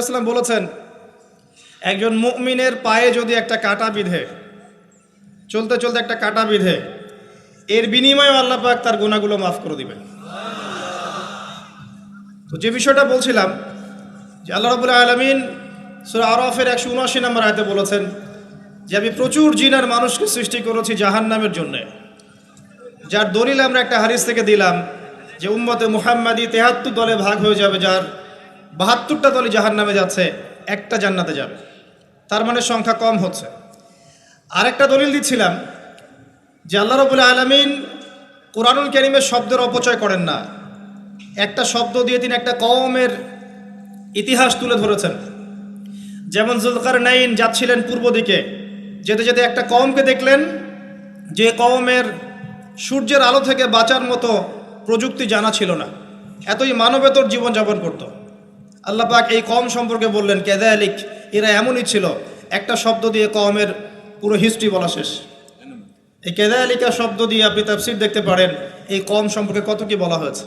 ইসলাম বলেছেন, একজন মুমিনের পায়ে যদি একটা কাঁটা বিঁধে, চলতে চলতে একটা কাঁটা বিঁধে, এর বিনিময়ে আল্লাহ পাক তার গুনাহগুলো মাফ করে দিবেন। তো যে বিষয়টা বলছিলাম যে আল্লাহ রাব্বুল আলামিন সূরা আরাফের 179 নম্বর আয়াতে বলেছেন যে আমি প্রচুর জিন আর মানুষকে সৃষ্টি করেছি জাহান্নামের জন্য, যার দলিল আমরা একটা হাদিস থেকে দিলাম যে উম্মতে মুহাম্মাদি 73 দলে ভাগ হয়ে যাবে, যার 72টা দলই জাহান্নামে যাচ্ছে, একটা জান্নাতে যাবে। তার মানে সংখ্যা কম হচ্ছে। আরেকটা দলিল দিচ্ছিলাম যে আল্লাহ রাব্বুল আলামিন কুরআনুল কারীমের শব্দের অপচয় করেন না। একটা শব্দ দিয়ে তিনি একটা কওমের ইতিহাস তুলে ধরেছেন। যেমন যুলকারনাইন যাচ্ছিলেন পূর্ব দিকে, যেতে যেতে একটা কওমকে দেখলেন যে কওমের সূর্যের আলো থেকে বাঁচার মতো প্রযুক্তি জানা ছিল না, এতই মানবেতর জীবনযাপন করত। আল্লাহ পাক এই কওম সম্পর্কে বললেন কাযালিক, এরা এমনই ছিল। একটা শব্দ দিয়ে কওমের পুরো হিস্ট্রি বলা শেষ। এই কাযালিকা শব্দ দিয়ে আপনি তাফসীর দেখতে পারেন এই কওম সম্পর্কে কত কি বলা হয়েছে।